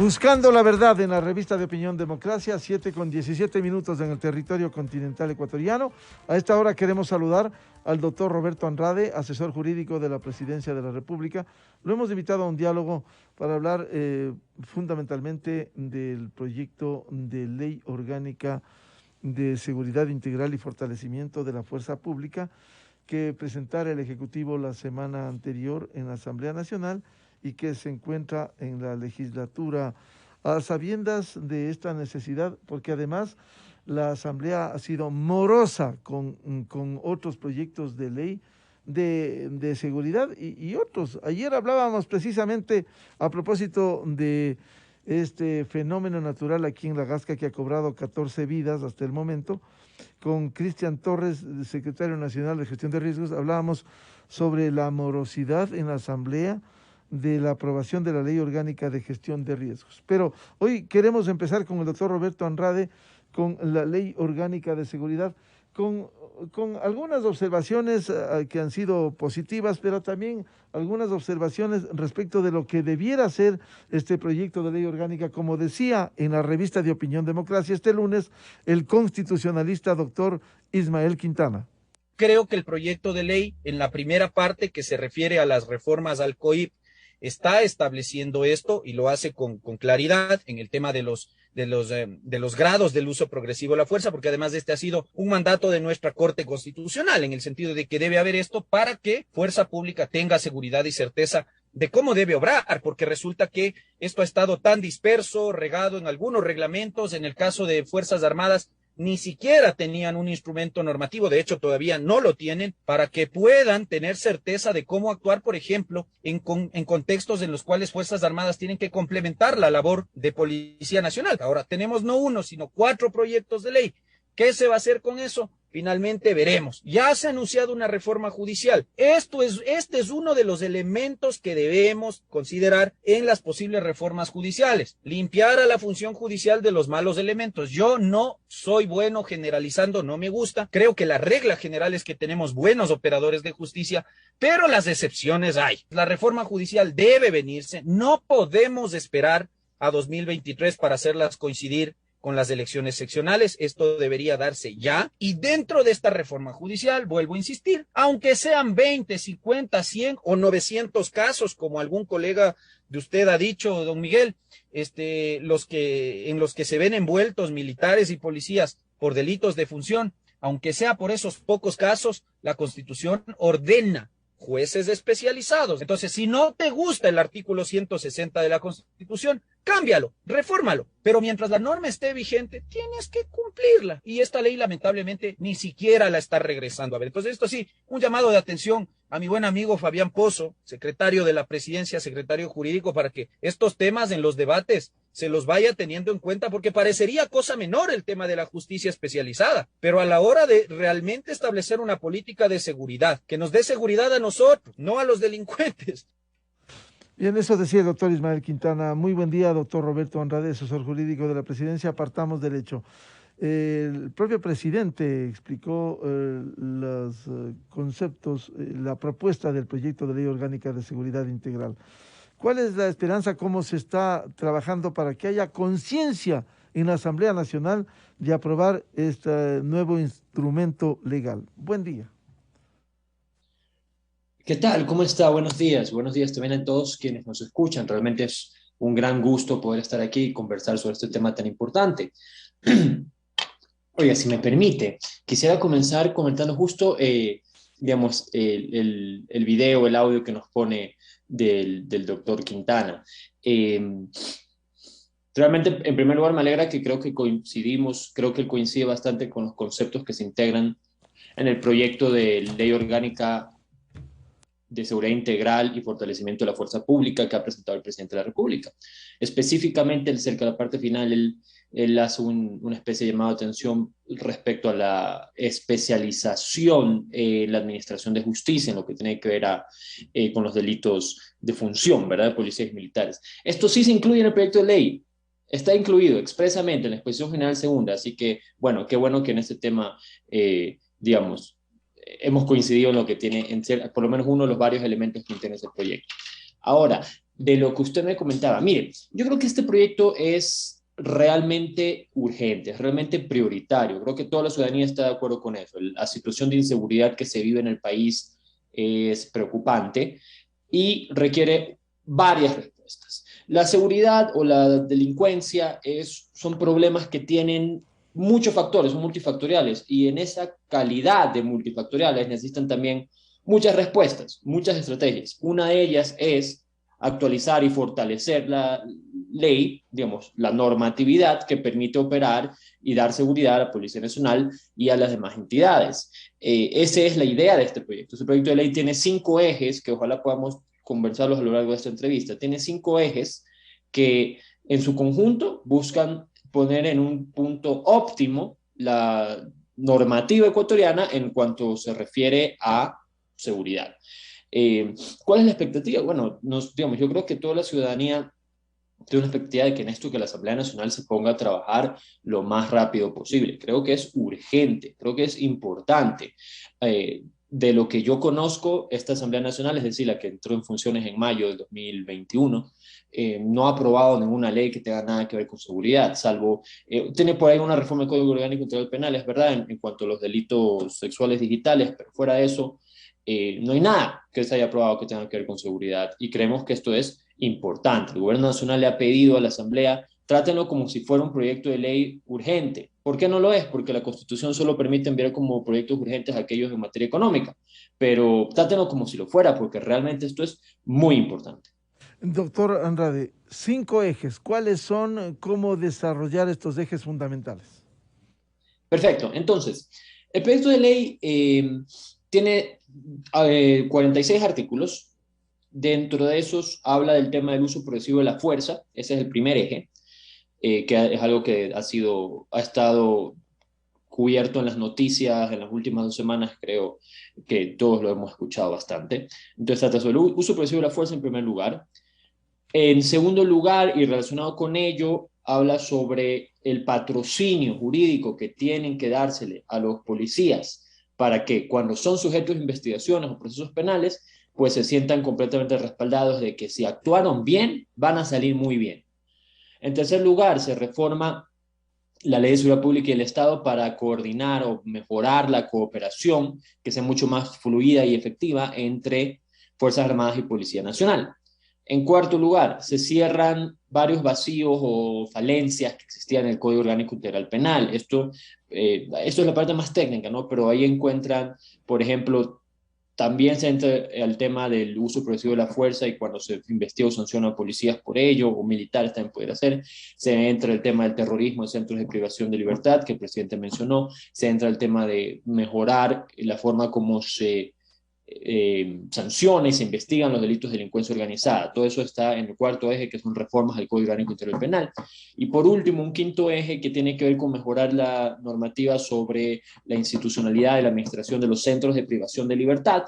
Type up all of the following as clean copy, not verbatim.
Buscando la verdad en la revista de Opinión Democracia, 7:17 en el territorio continental ecuatoriano. A esta hora queremos saludar al doctor Roberto Andrade, asesor jurídico de la Presidencia de la República. Lo hemos invitado a un diálogo para hablar fundamentalmente del proyecto de ley orgánica de seguridad integral y fortalecimiento de la fuerza pública que presentara el Ejecutivo la semana anterior en la Asamblea Nacional y que se encuentra en la legislatura a sabiendas de esta necesidad, porque además la Asamblea ha sido morosa con otros proyectos de ley de seguridad y otros. Ayer hablábamos precisamente a propósito de este fenómeno natural aquí en La Gasca que ha cobrado 14 vidas hasta el momento. Con Cristian Torres, secretario nacional de gestión de riesgos, hablábamos sobre la morosidad en la Asamblea de la aprobación de la Ley Orgánica de Gestión de Riesgos. Pero hoy queremos empezar con el doctor Roberto Andrade, con la Ley Orgánica de Seguridad, con algunas observaciones que han sido positivas, pero también algunas observaciones respecto de lo que debiera ser este proyecto de ley orgánica, como decía en la revista de Opinión Democracia este lunes, el constitucionalista doctor Ismael Quintana. Creo que el proyecto de ley, en la primera parte que se refiere a las reformas al COIP, está estableciendo esto y lo hace con claridad en el tema de los grados del uso progresivo de la fuerza, porque además este ha sido un mandato de nuestra Corte Constitucional, en el sentido de que debe haber esto para que fuerza pública tenga seguridad y certeza de cómo debe obrar, porque resulta que esto ha estado tan disperso, regado en algunos reglamentos. En el caso de Fuerzas Armadas, ni siquiera tenían un instrumento normativo, de hecho todavía no lo tienen, para que puedan tener certeza de cómo actuar, por ejemplo, en contextos en los cuales Fuerzas Armadas tienen que complementar la labor de Policía Nacional. Ahora tenemos no uno, sino 4 proyectos de ley. ¿Qué se va a hacer con eso? Finalmente veremos. Ya se ha anunciado una reforma judicial. Este es uno de los elementos que debemos considerar en las posibles reformas judiciales. Limpiar a la función judicial de los malos elementos. Yo no soy bueno generalizando, no me gusta. Creo que la regla general es que tenemos buenos operadores de justicia, pero las excepciones hay. La reforma judicial debe venirse. No podemos esperar a 2023 para hacerlas coincidir con las elecciones seccionales. Esto debería darse ya. Y dentro de esta reforma judicial, vuelvo a insistir, aunque sean 20, 50, 100 o 900 casos, como algún colega de usted ha dicho, don Miguel, en los que se ven envueltos militares y policías por delitos de función, aunque sea por esos pocos casos, la Constitución ordena jueces especializados. Entonces, si no te gusta el artículo 160 de la Constitución, cámbialo, refórmalo. Pero mientras la norma esté vigente, tienes que cumplirla. Y esta ley, lamentablemente, ni siquiera la está regresando a ver. Entonces, esto sí, un llamado de atención a mi buen amigo Fabián Pozo, secretario de la Presidencia, secretario jurídico, para que estos temas en los debates se los vaya teniendo en cuenta, porque parecería cosa menor el tema de la justicia especializada, pero a la hora de realmente establecer una política de seguridad, que nos dé seguridad a nosotros, no a los delincuentes. Bien, eso decía el doctor Ismael Quintana. Muy buen día, doctor Roberto Andrade, asesor jurídico de la Presidencia. Partamos del hecho. El propio presidente explicó los conceptos, la propuesta del proyecto de ley orgánica de seguridad integral. ¿Cuál es la esperanza? ¿Cómo se está trabajando para que haya conciencia en la Asamblea Nacional de aprobar este nuevo instrumento legal? Buen día. ¿Qué tal? ¿Cómo está? Buenos días. Buenos días también a todos quienes nos escuchan. Realmente es un gran gusto poder estar aquí y conversar sobre este tema tan importante. Oiga, si me permite, quisiera comenzar comentando justo, digamos, el video, el audio que nos pone del doctor Quintana. Realmente, en primer lugar, me alegra que creo que coincidimos, creo que él coincide bastante con los conceptos que se integran en el proyecto de ley orgánica de seguridad integral y fortalecimiento de la fuerza pública que ha presentado el presidente de la República. Específicamente, cerca de la parte final, él hace una especie de llamado de atención respecto a la especialización en la administración de justicia, en lo que tiene que ver con los delitos de función, ¿verdad?, de policías y militares. Esto sí se incluye en el proyecto de ley, está incluido expresamente en la exposición general segunda, así que, bueno, qué bueno que en este tema, digamos, hemos coincidido en lo que tiene, por lo menos uno de los varios elementos que tiene ese proyecto. Ahora, de lo que usted me comentaba. Mire, yo creo que este proyecto es realmente urgente, es realmente prioritario. Creo que toda la ciudadanía está de acuerdo con eso. La situación de inseguridad que se vive en el país es preocupante y requiere varias respuestas. La seguridad o la delincuencia son problemas que tienen muchos factores, son multifactoriales, y en esa calidad de multifactoriales necesitan también muchas respuestas, muchas estrategias. Una de ellas es actualizar y fortalecer la ley, digamos, la normatividad que permite operar y dar seguridad a la Policía Nacional y a las demás entidades. Esa es la idea de este proyecto. Este proyecto de ley tiene 5 ejes que ojalá podamos conversarlos a lo largo de esta entrevista. Tiene 5 ejes que en su conjunto buscan poner en un punto óptimo la normativa ecuatoriana en cuanto se refiere a seguridad. ¿Cuál es la expectativa? Bueno, digamos, yo creo que toda la ciudadanía tiene una expectativa de que en esto que la Asamblea Nacional se ponga a trabajar lo más rápido posible. Creo que es urgente, creo que es importante. De lo que yo conozco, esta Asamblea Nacional, es decir, la que entró en funciones en mayo del 2021, no ha aprobado ninguna ley que tenga nada que ver con seguridad, salvo, tiene por ahí una reforma del Código Orgánico Integral Penal, es verdad, en cuanto a los delitos sexuales digitales, pero fuera de eso, no hay nada que se haya aprobado que tenga que ver con seguridad, y creemos que esto es importante. El gobierno nacional le ha pedido a la Asamblea, trátenlo como si fuera un proyecto de ley urgente. ¿Por qué no lo es? Porque la Constitución solo permite enviar como proyectos urgentes aquellos en materia económica, pero trátenlo como si lo fuera, porque realmente esto es muy importante. Doctor Andrade, 5 ejes. ¿Cuáles son? ¿Cómo desarrollar estos ejes fundamentales? Perfecto. Entonces, el proyecto de ley tiene 46 artículos. Dentro de esos habla del tema del uso progresivo de la fuerza. Ese es el primer eje, que es algo que ha estado cubierto en las noticias en las últimas 2 semanas, creo que todos lo hemos escuchado bastante. Entonces trata sobre el uso progresivo de la fuerza en primer lugar. En segundo lugar, y relacionado con ello, habla sobre el patrocinio jurídico que tienen que dársele a los policías para que cuando son sujetos de investigaciones o procesos penales, pues se sientan completamente respaldados de que si actuaron bien, van a salir muy bien. En tercer lugar, se reforma la Ley de Seguridad Pública y el Estado para coordinar o mejorar la cooperación, que sea mucho más fluida y efectiva entre Fuerzas Armadas y Policía Nacional. En cuarto lugar, se cierran varios vacíos o falencias que existían en el Código Orgánico Integral Penal. Esto es la parte más técnica, ¿no? Pero ahí encuentran, por ejemplo, también se entra al tema del uso progresivo de la fuerza y cuando se investiga o sanciona a policías por ello, o militares también pueden hacer. Se entra el tema del terrorismo en centros de privación de libertad, que el presidente mencionó. Se entra el tema de mejorar la forma como se sanciona y se investigan los delitos de delincuencia organizada. Todo eso está en el cuarto eje, que son reformas al Código Orgánico Integral Penal. Y por último, un quinto eje que tiene que ver con mejorar la normativa sobre la institucionalidad y la administración de los centros de privación de libertad,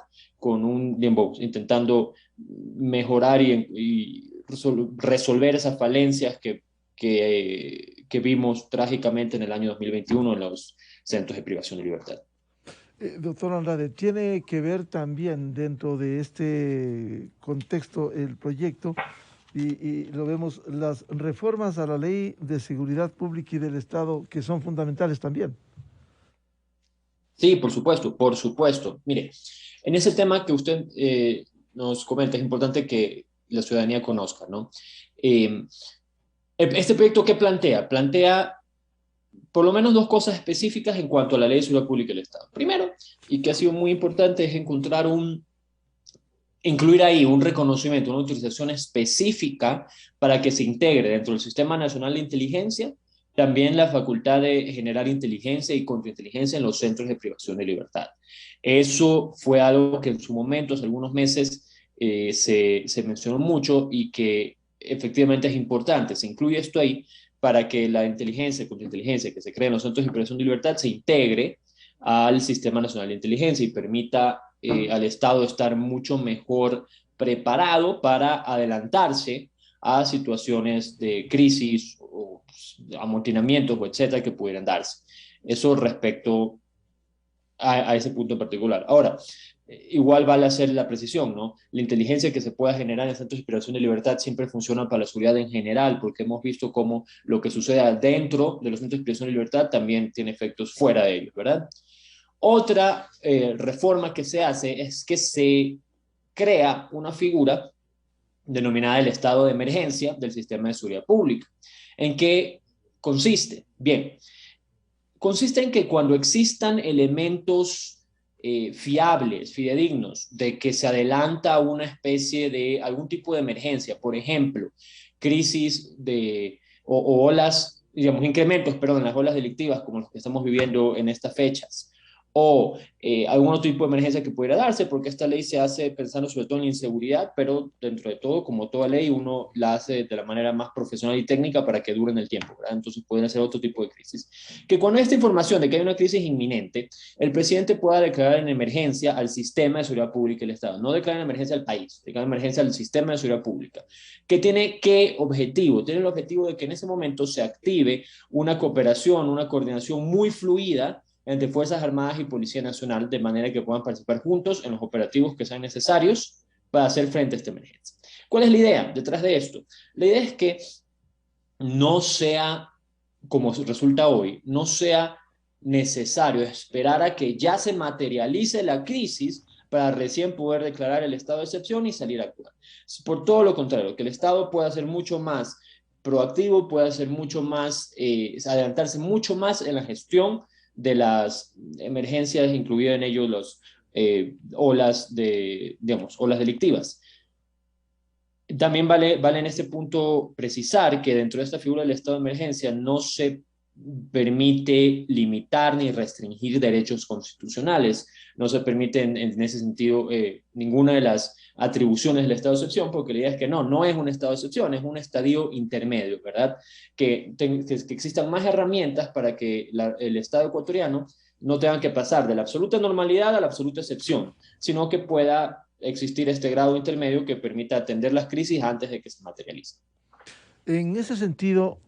intentando mejorar y resolver esas falencias que vimos trágicamente en el año 2021 en los centros de privación de libertad. Doctor Andrade, tiene que ver también dentro de este contexto el proyecto y lo vemos, las reformas a la Ley de Seguridad Pública y del Estado que son fundamentales también. Sí, por supuesto, por supuesto. Mire, en ese tema que usted nos comenta, es importante que la ciudadanía conozca, ¿no? Este proyecto, ¿qué plantea? Plantea por lo menos 2 cosas específicas en cuanto a la Ley de Seguridad Pública y el Estado. Primero, y que ha sido muy importante, es incluir ahí un reconocimiento, una utilización específica para que se integre dentro del Sistema Nacional de Inteligencia también la facultad de generar inteligencia y contrainteligencia en los centros de privación de libertad. Eso fue algo que en su momento, hace algunos meses, se mencionó mucho y que efectivamente es importante. Se incluye esto ahí para que la inteligencia y contrainteligencia que se crea en los centros de privación de libertad se integre al Sistema Nacional de Inteligencia y permita al Estado estar mucho mejor preparado para adelantarse a situaciones de crisis o amotinamientos o etcétera que pudieran darse. Eso respecto a ese punto en particular. Ahora, igual vale hacer la precisión, ¿no? La inteligencia que se pueda generar en centros de privación de libertad siempre funciona para la seguridad en general, porque hemos visto cómo lo que sucede dentro de los centros de privación de libertad también tiene efectos fuera de ellos, ¿verdad? Otra reforma que se hace es que se crea una figura denominada el estado de emergencia del sistema de seguridad pública. ¿En qué consiste? Bien, consiste en que cuando existan elementos fiables, fidedignos, de que se adelanta una especie de algún tipo de emergencia, por ejemplo, crisis o olas, digamos, incrementos, perdón, en las olas delictivas como los que estamos viviendo en estas fechas, o algún otro tipo de emergencia que pudiera darse, porque esta ley se hace pensando sobre todo en la inseguridad, pero dentro de todo, como toda ley, uno la hace de la manera más profesional y técnica para que dure en el tiempo, ¿verdad? Entonces pueden ser otro tipo de crisis. Que cuando hay esta información de que hay una crisis inminente, el presidente pueda declarar en emergencia al sistema de seguridad pública del Estado, no declarar en emergencia al país, declarar en emergencia al sistema de seguridad pública, que tiene qué objetivo, tiene el objetivo de que en ese momento se active una cooperación, una coordinación muy fluida entre Fuerzas Armadas y Policía Nacional, de manera que puedan participar juntos en los operativos que sean necesarios para hacer frente a esta emergencia. ¿Cuál es la idea detrás de esto? La idea es que no sea, como resulta hoy, no sea necesario esperar a que ya se materialice la crisis para recién poder declarar el estado de excepción y salir a actuar. Por todo lo contrario, que el Estado pueda ser mucho más proactivo, pueda ser mucho más, adelantarse mucho más en la gestión de las emergencias, incluido en ello los olas delictivas. También vale en este punto precisar que dentro de esta figura del estado de emergencia no se permite limitar ni restringir derechos constitucionales, no se permite en ese sentido ninguna de las atribuciones del estado de excepción, porque la idea es que no es un estado de excepción, es un estadio intermedio, ¿verdad? Que existan más herramientas para que el Estado ecuatoriano no tenga que pasar de la absoluta normalidad a la absoluta excepción, sino que pueda existir este grado intermedio que permita atender las crisis antes de que se materialicen. En ese sentido,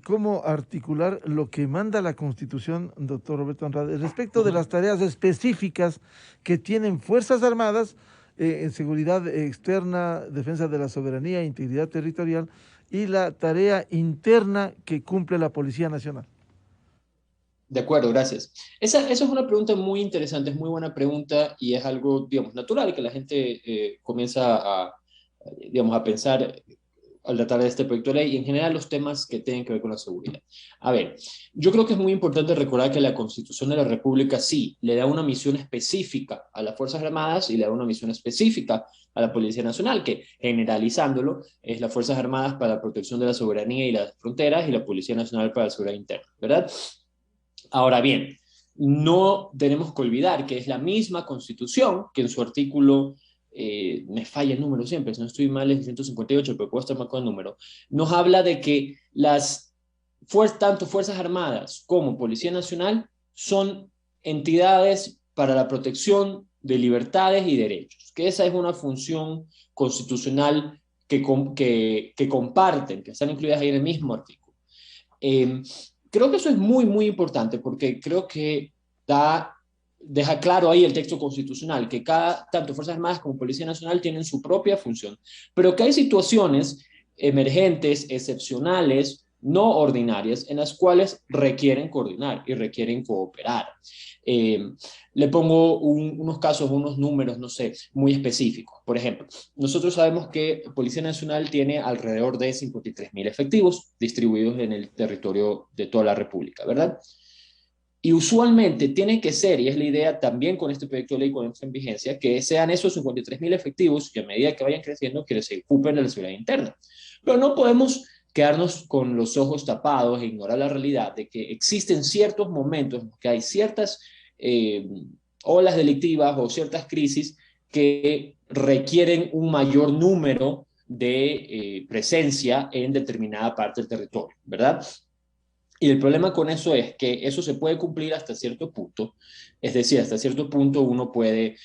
¿cómo articular lo que manda la Constitución, doctor Roberto Andrade, respecto de las tareas específicas que tienen Fuerzas Armadas en seguridad externa, defensa de la soberanía e integridad territorial, y la tarea interna que cumple la Policía Nacional? De acuerdo, gracias. Esa es una pregunta muy interesante, es muy buena pregunta y es algo, digamos, natural que la gente comienza digamos, a pensar al tratar de este proyecto de ley y en general los temas que tienen que ver con la seguridad. A ver, yo creo que es muy importante recordar que la Constitución de la República sí le da una misión específica a las Fuerzas Armadas y le da una misión específica a la Policía Nacional, que generalizándolo es las Fuerzas Armadas para la protección de la soberanía y las fronteras y la Policía Nacional para la seguridad interna, ¿verdad? Ahora bien, no tenemos que olvidar que es la misma Constitución que en su artículo, me falla el número siempre, si no estoy mal es 158, pero puedo estar mal con el número, nos habla de que tanto Fuerzas Armadas como Policía Nacional son entidades para la protección de libertades y derechos, que esa es una función constitucional que comparten, que están incluidas ahí en el mismo artículo. Creo que eso es muy, muy importante porque creo que deja claro ahí el texto constitucional que tanto Fuerzas Armadas como Policía Nacional tienen su propia función, pero que hay situaciones emergentes, excepcionales, no ordinarias, en las cuales requieren coordinar y requieren cooperar. Le pongo unos casos, unos números, no sé, muy específicos. Por ejemplo, nosotros sabemos que Policía Nacional tiene alrededor de 53.000 efectivos distribuidos en el territorio de toda la República, ¿verdad? Y usualmente tiene que ser, y es la idea también con este proyecto de ley cuando entra en vigencia, que sean esos 53.000 efectivos que a medida que vayan creciendo, que se ocupen de la seguridad interna. Pero no podemos quedarnos con los ojos tapados e ignorar la realidad de que existen ciertos momentos en que hay ciertas olas delictivas o ciertas crisis que requieren un mayor número de presencia en determinada parte del territorio, ¿verdad? Y el problema con eso es que eso se puede cumplir hasta cierto punto, es decir, hasta cierto punto uno puede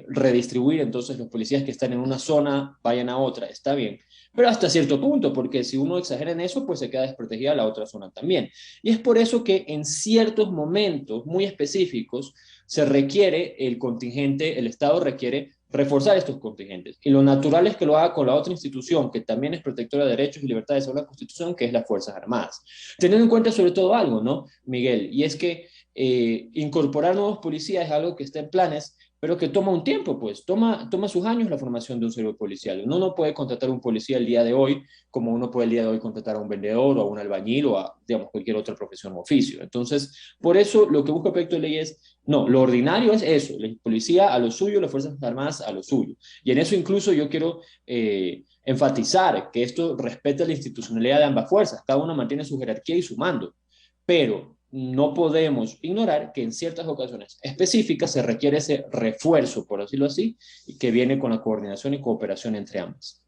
redistribuir, entonces los policías que están en una zona vayan a otra, está bien, pero hasta cierto punto, porque si uno exagera en eso, pues se queda desprotegida la otra zona también. Y es por eso que en ciertos momentos muy específicos se requiere el contingente, el Estado requiere reforzar estos contingentes. Y lo natural es que lo haga con la otra institución, que también es protectora de derechos y libertades según la Constitución, que es las Fuerzas Armadas. Teniendo en cuenta sobre todo algo, ¿no, Miguel? Y es que incorporar nuevos policías es algo que está en planes, pero que toma un tiempo, pues, toma sus años la formación de un servicio policial. Uno no puede contratar un policía el día de hoy como uno puede el día de hoy contratar a un vendedor o a un albañil o a, digamos, cualquier otra profesión o oficio. Entonces, por eso lo que busca el proyecto de ley es, no, lo ordinario es eso, la policía a lo suyo, las Fuerzas Armadas a lo suyo. Y en eso incluso yo quiero enfatizar que esto respeta la institucionalidad de ambas fuerzas, cada una mantiene su jerarquía y su mando, pero no podemos ignorar que en ciertas ocasiones específicas se requiere ese refuerzo, por decirlo así, que viene con la coordinación y cooperación entre ambas.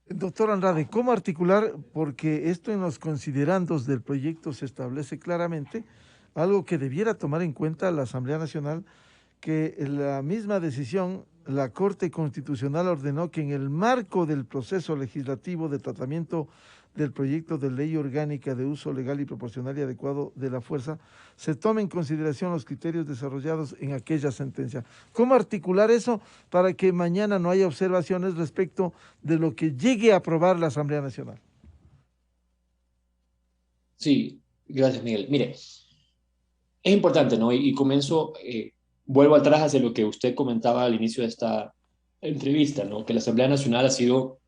Doctor Andrade, ¿cómo articular? Porque esto en los considerandos del proyecto se establece claramente algo que debiera tomar en cuenta la Asamblea Nacional, que la misma decisión, la Corte Constitucional ordenó que en el marco del proceso legislativo de tratamiento del proyecto de ley orgánica de uso legal y proporcional y adecuado de la fuerza, se tome en consideración los criterios desarrollados en aquella sentencia. ¿Cómo articular eso para que mañana no haya observaciones respecto de lo que llegue a aprobar la Asamblea Nacional? Sí, gracias, Miguel. Mire, es importante, ¿no? Y comienzo, vuelvo atrás hacia lo que usted comentaba al inicio de esta entrevista, ¿no? Que la Asamblea Nacional ha sido,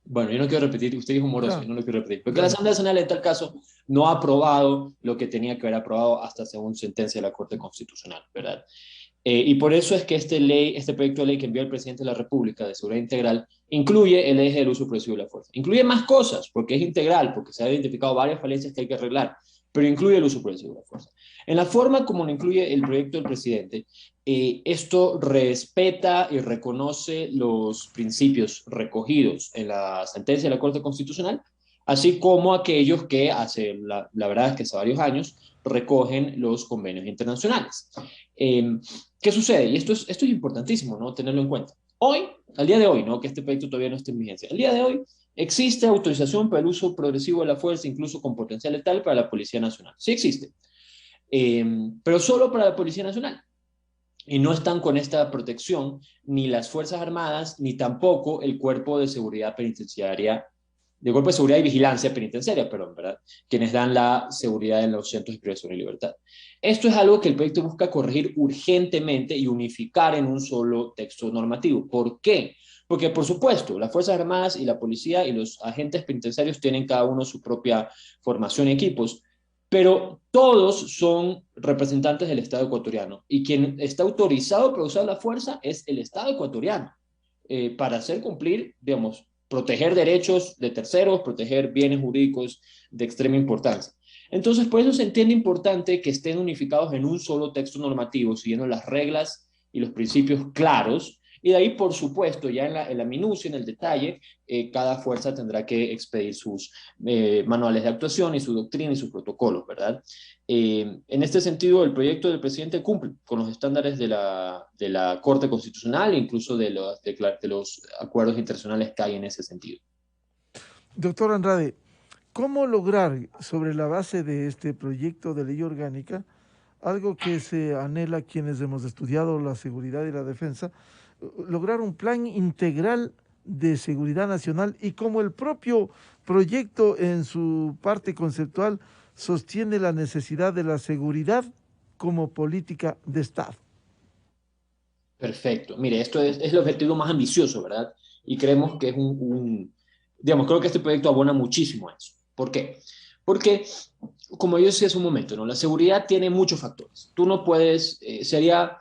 bueno, yo no quiero repetir, usted dijo moroso, yo no lo quiero repetir, porque la Asamblea Nacional en tal caso no ha aprobado lo que tenía que haber aprobado hasta según sentencia de la Corte Constitucional, ¿verdad? Y por eso es que este proyecto de ley que envió el presidente de la República de seguridad integral incluye el eje del uso progresivo de la fuerza. Incluye más cosas, porque es integral, porque se han identificado varias falencias que hay que arreglar, pero incluye el uso progresivo de la fuerza. En la forma como lo incluye el proyecto del presidente, esto respeta y reconoce los principios recogidos en la sentencia de la Corte Constitucional, así como aquellos que la verdad es que hace varios años recogen los convenios internacionales. ¿Qué sucede? Y esto es importantísimo, ¿no? Tenerlo en cuenta. Hoy, al día de hoy, ¿no? Que este proyecto todavía no está en vigencia. Al día de hoy existe autorización para el uso progresivo de la fuerza, incluso con potencial letal para la Policía Nacional. Sí existe. Pero solo para la Policía Nacional. Y no están con esta protección ni las Fuerzas Armadas, ni tampoco el Cuerpo de Seguridad Penitenciaria, del Cuerpo de Seguridad y Vigilancia Penitenciaria, perdón, ¿verdad? Quienes dan la seguridad en los centros de privación de libertad. Esto es algo que el proyecto busca corregir urgentemente y unificar en un solo texto normativo. ¿Por qué? Porque, por supuesto, las Fuerzas Armadas y la policía y los agentes penitenciarios tienen cada uno su propia formación y equipos, pero todos son representantes del Estado ecuatoriano y quien está autorizado para usar la fuerza es el Estado ecuatoriano para hacer cumplir, digamos, proteger derechos de terceros, proteger bienes jurídicos de extrema importancia. Entonces, por eso se entiende importante que estén unificados en un solo texto normativo, siguiendo las reglas y los principios claros. Y de ahí, por supuesto, ya en la minucia, en el detalle, cada fuerza tendrá que expedir sus manuales de actuación y su doctrina y sus protocolos, ¿verdad? En este sentido, el proyecto del presidente cumple con los estándares de la Corte Constitucional e incluso de los acuerdos internacionales que hay en ese sentido. Doctor Andrade, ¿cómo lograr, sobre la base de este proyecto de ley orgánica, algo que se anhela quienes hemos estudiado la seguridad y la defensa, lograr un plan integral de seguridad nacional y como el propio proyecto en su parte conceptual sostiene la necesidad de la seguridad como política de Estado? Perfecto. Mire, esto es el objetivo más ambicioso, ¿verdad? Y creemos que es digamos, creo que este proyecto abona muchísimo a eso. ¿Por qué? Porque, como yo decía hace un momento, ¿no? La seguridad tiene muchos factores. Tú no puedes, sería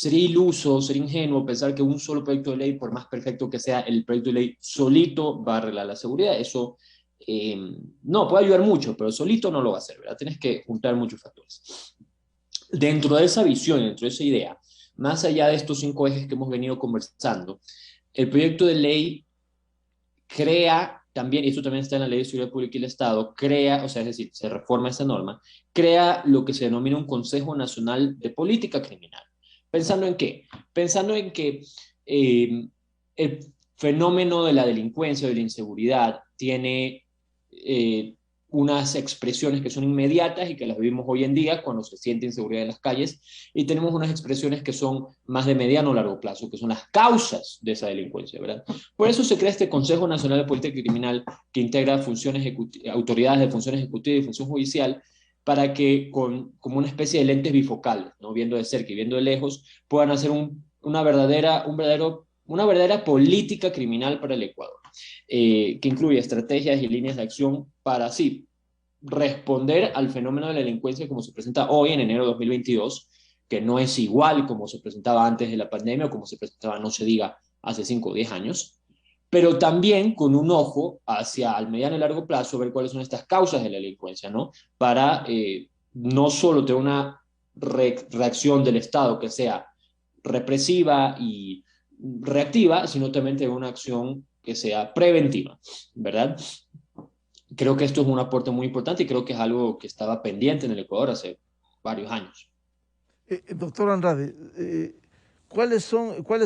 iluso, sería ingenuo pensar que un solo proyecto de ley, por más perfecto que sea el proyecto de ley, solito va a arreglar la seguridad. Eso no, puede ayudar mucho, pero solito no lo va a hacer, ¿verdad? Tienes que juntar muchos factores. Dentro de esa visión, dentro de esa idea, más allá de estos 5 ejes que hemos venido conversando, el proyecto de ley crea también, y esto también está en la Ley de Seguridad Pública y el Estado, crea, o sea, es decir, se reforma esta norma, crea lo que se denomina un Consejo Nacional de Política Criminal. ¿Pensando en qué? Pensando en que el fenómeno de la delincuencia o de la inseguridad tiene unas expresiones que son inmediatas y que las vivimos hoy en día cuando se siente inseguridad en las calles, y tenemos unas expresiones que son más de mediano o largo plazo, que son las causas de esa delincuencia, ¿verdad? Por eso se crea este Consejo Nacional de Política Criminal que integra autoridades de función ejecutiva y función judicial, para que como una especie de lentes bifocales, ¿no? Viendo de cerca y viendo de lejos, puedan hacer una verdadera política criminal para el Ecuador, que incluye estrategias y líneas de acción para así responder al fenómeno de la delincuencia como se presenta hoy en enero de 2022, que no es igual como se presentaba antes de la pandemia o como se presentaba, no se diga, hace 5 o 10 años, pero también con un ojo hacia el mediano y largo plazo, ver cuáles son estas causas de la delincuencia, ¿no? Para no solo tener una reacción del Estado que sea represiva y reactiva, sino también tener una acción que sea preventiva, ¿verdad? Creo que esto es un aporte muy importante y creo que es algo que estaba pendiente en el Ecuador hace varios años. Doctor Andrade, ¿cuál es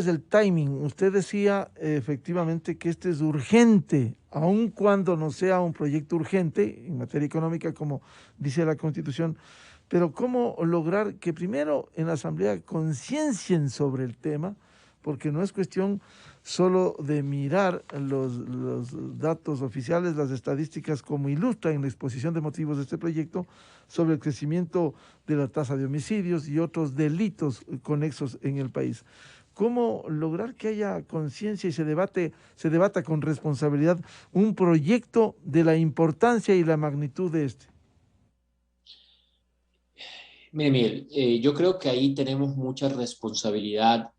el timing? Usted decía efectivamente que este es urgente, aun cuando no sea un proyecto urgente en materia económica, como dice la Constitución, pero ¿cómo lograr que primero en la Asamblea conciencien sobre el tema? Porque no es cuestión solo de mirar los datos oficiales, las estadísticas, como ilustra en la exposición de motivos de este proyecto, sobre el crecimiento de la tasa de homicidios y otros delitos conexos en el país. ¿Cómo lograr que haya conciencia y se debata con responsabilidad un proyecto de la importancia y la magnitud de este? Mire, Miguel, yo creo que ahí tenemos mucha responsabilidad,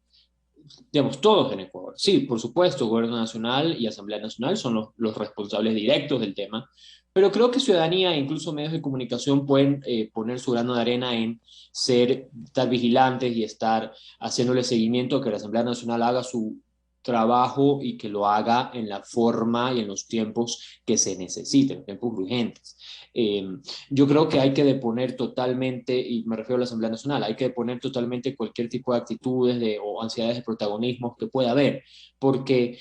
digamos, todos en Ecuador. Sí, por supuesto, Gobierno Nacional y Asamblea Nacional son los responsables directos del tema, pero creo que ciudadanía e incluso medios de comunicación pueden poner su grano de arena en estar vigilantes y estar haciéndole seguimiento a que la Asamblea Nacional haga su trabajo y que lo haga en la forma y en los tiempos que se necesiten, tiempos urgentes. Eh, yo creo que hay que deponer totalmente, y me refiero a la Asamblea Nacional, hay que deponer totalmente cualquier tipo de actitudes o ansiedades de protagonismo que pueda haber, porque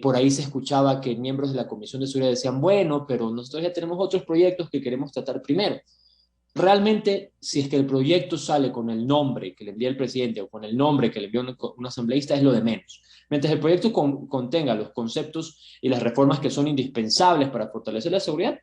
por ahí se escuchaba que miembros de la Comisión de Seguridad decían, bueno, pero nosotros ya tenemos otros proyectos que queremos tratar primero. Realmente, si es que el proyecto sale con el nombre que le envía el presidente o con el nombre que le envía un asambleísta, es lo de menos. Mientras el proyecto contenga los conceptos y las reformas que son indispensables para fortalecer la seguridad,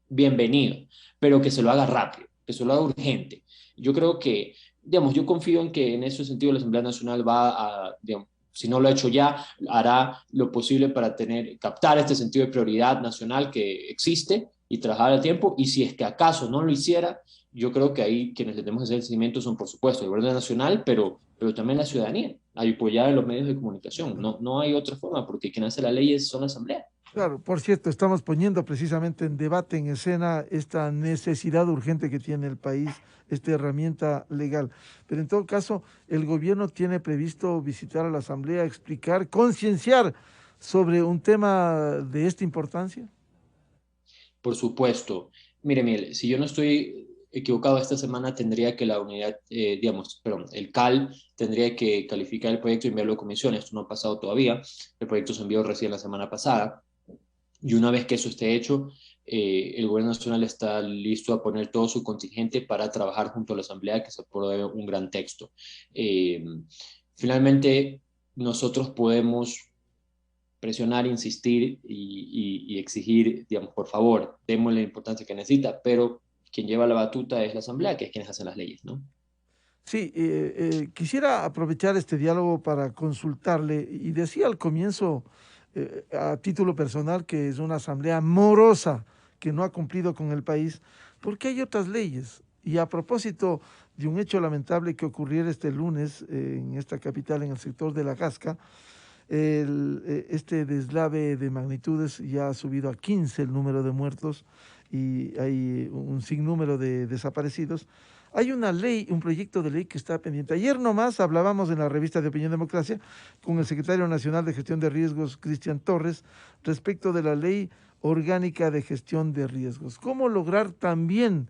bienvenido, pero que se lo haga rápido, que se lo haga urgente. Yo creo que, digamos, yo confío en que en ese sentido la Asamblea Nacional va a, digamos, si no lo ha hecho ya, hará lo posible para captar este sentido de prioridad nacional que existe y trabajar al tiempo, y si es que acaso no lo hiciera, yo creo que ahí quienes tenemos que hacer el seguimiento son, por supuesto, el gobierno nacional, pero también la ciudadanía, apoyar a los medios de comunicación. No hay otra forma, porque quien hace la ley son la Asamblea. Claro, por cierto, estamos poniendo precisamente en debate, en escena, esta necesidad urgente que tiene el país, esta herramienta legal. Pero en todo caso, el gobierno tiene previsto visitar a la Asamblea, explicar, concienciar sobre un tema de esta importancia. Por supuesto. Mire, Miel, si yo no estoy equivocado, esta semana tendría que la unidad, digamos, perdón, el CAL tendría que calificar el proyecto y enviarlo a comisión. Esto no ha pasado todavía. El proyecto se envió recién la semana pasada. Y una vez que eso esté hecho, el gobierno nacional está listo a poner todo su contingente para trabajar junto a la Asamblea que se apruebe un gran texto. Eh, Finalmente, nosotros podemos presionar, insistir y exigir, digamos, por favor, démosle la importancia que necesita, pero quien lleva la batuta es la Asamblea, que es quienes hacen las leyes, ¿no? Sí, quisiera aprovechar este diálogo para consultarle, y decía al comienzo, a título personal, que es una asamblea morosa, que no ha cumplido con el país, porque hay otras leyes. Y a propósito de un hecho lamentable que ocurriera este lunes en esta capital, en el sector de La Gasca, este deslave de magnitudes ya ha subido a 15 el número de muertos y hay un sinnúmero de desaparecidos. Hay una ley, un proyecto de ley que está pendiente. Ayer nomás hablábamos en la revista de Opinión Democracia con el secretario nacional de Gestión de Riesgos, Cristian Torres, respecto de la ley orgánica de gestión de riesgos. ¿Cómo lograr también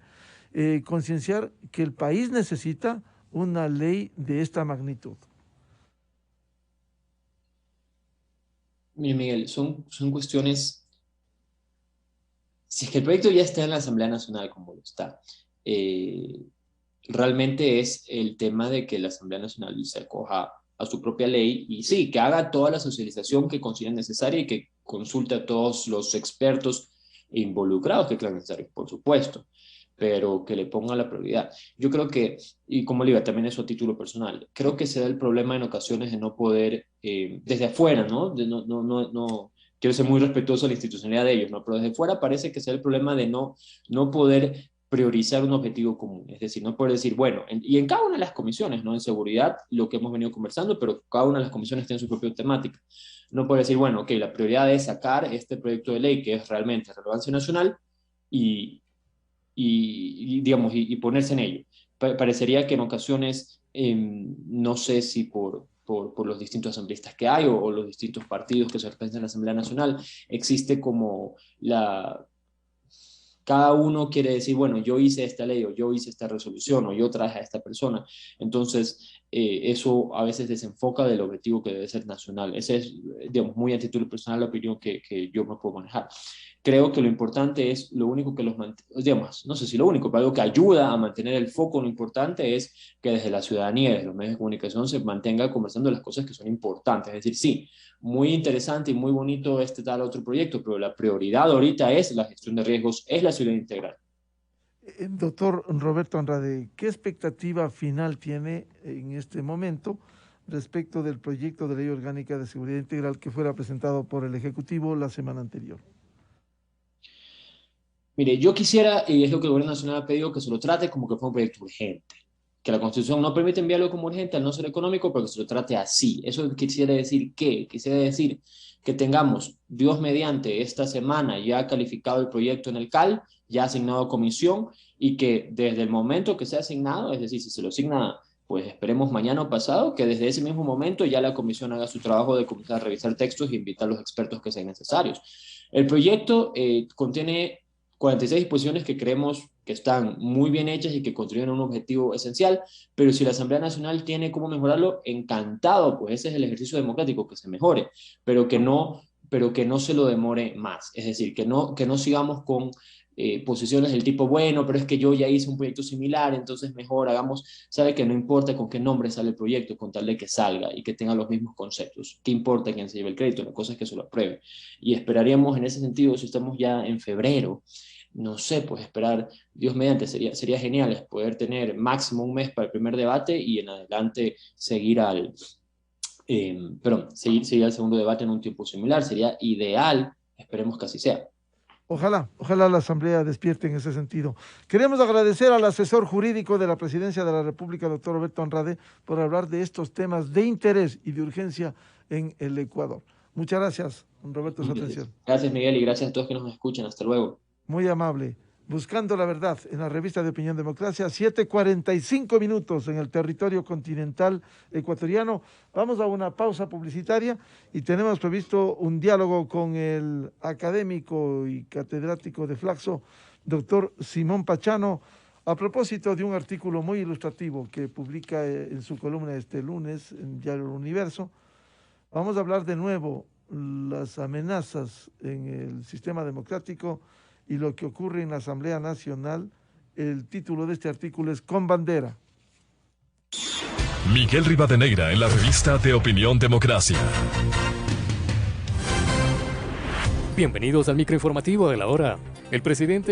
concienciar que el país necesita una ley de esta magnitud? Mire, Miguel, son cuestiones. Si es que el proyecto ya está en la Asamblea Nacional como lo está, realmente es el tema de que la Asamblea Nacional se acoja a su propia ley y sí, que haga toda la socialización que considere necesaria y que consulte a todos los expertos involucrados que crean necesarios, por supuesto, pero que le ponga la prioridad. Yo creo que, y como le digo, también eso a título personal, creo que se da el problema en ocasiones de no poder, desde afuera, ¿no? No quiero ser muy respetuoso de la institucionalidad de ellos, ¿no? Pero desde fuera parece que sea el problema de no poder priorizar un objetivo común, es decir, no poder decir, bueno, y en cada una de las comisiones, ¿no? En seguridad, lo que hemos venido conversando, pero cada una de las comisiones tiene su propia temática. No poder decir, bueno, ok, la prioridad es sacar este proyecto de ley que es realmente de relevancia nacional digamos, y ponerse en ello. Parecería que en ocasiones, no sé si por los distintos asambleístas que hay o los distintos partidos que se representan en la Asamblea Nacional, existe como cada uno quiere decir, bueno, yo hice esta ley, o yo hice esta resolución, o yo traje a esta persona. Entonces, eso a veces desenfoca del objetivo que debe ser nacional. Esa es, digamos, muy a título personal la opinión que yo me puedo manejar. Creo que lo importante es, lo único que los mantiene, digamos, no sé si lo único, pero algo que ayuda a mantener el foco, lo importante es que desde la ciudadanía, desde los medios de comunicación, se mantenga conversando las cosas que son importantes. Es decir, sí, muy interesante y muy bonito este tal otro proyecto, pero la prioridad ahorita es la gestión de riesgos, es la seguridad integral. Doctor Roberto Andrade, ¿qué expectativa final tiene en este momento respecto del proyecto de ley orgánica de seguridad integral que fuera presentado por el Ejecutivo la semana anterior? Mire, yo quisiera, y es lo que el Gobierno Nacional ha pedido, que se lo trate como que fue un proyecto urgente. Que la Constitución no permite enviarlo como urgente al no ser económico, pero que se lo trate así. Eso quisiera decir quisiera decir que tengamos, Dios mediante, esta semana ya calificado el proyecto en el CAL, ya asignado a comisión, y que desde el momento que sea asignado, es decir, si se lo asigna, pues esperemos mañana o pasado, que desde ese mismo momento ya la comisión haga su trabajo de comenzar a revisar textos e invitar a los expertos que sean necesarios. El proyecto contiene 46 disposiciones que creemos que están muy bien hechas y que contribuyen a un objetivo esencial, pero si la Asamblea Nacional tiene cómo mejorarlo, encantado, pues ese es el ejercicio democrático, que se mejore, pero que no se lo demore más. Es decir, que no sigamos con posiciones del tipo, bueno, pero es que yo ya hice un proyecto similar, entonces mejor hagamos, sabe que no importa con qué nombre sale el proyecto, con tal de que salga y que tenga los mismos conceptos. ¿Qué importa quién se lleve el crédito? La cosa es que se lo apruebe. Y esperaríamos en ese sentido, si estamos ya en febrero, no sé, pues esperar, Dios mediante, sería genial poder tener máximo un mes para el primer debate y en adelante seguir seguir al segundo debate en un tiempo similar. Sería ideal, esperemos que así sea. Ojalá la Asamblea despierte en ese sentido. Queremos agradecer al asesor jurídico de la Presidencia de la República, doctor Roberto Andrade, por hablar de estos temas de interés y de urgencia en el Ecuador. Muchas gracias, Roberto, su atención. Gracias, Miguel, y gracias a todos que nos escuchan. Hasta luego. Muy amable. Buscando la verdad en la revista de Opinión Democracia, 7:45 en el territorio continental ecuatoriano. Vamos a una pausa publicitaria y tenemos previsto un diálogo con el académico y catedrático de Flaxo, doctor Simón Pachano, a propósito de un artículo muy ilustrativo que publica en su columna este lunes en Diario Universo. Vamos a hablar de nuevo las amenazas en el sistema democrático y lo que ocurre en la Asamblea Nacional. El título de este artículo es Con Bandera. Miguel Rivadeneira en la revista de Opinión Democracia. Bienvenidos al microinformativo de la hora. El presidente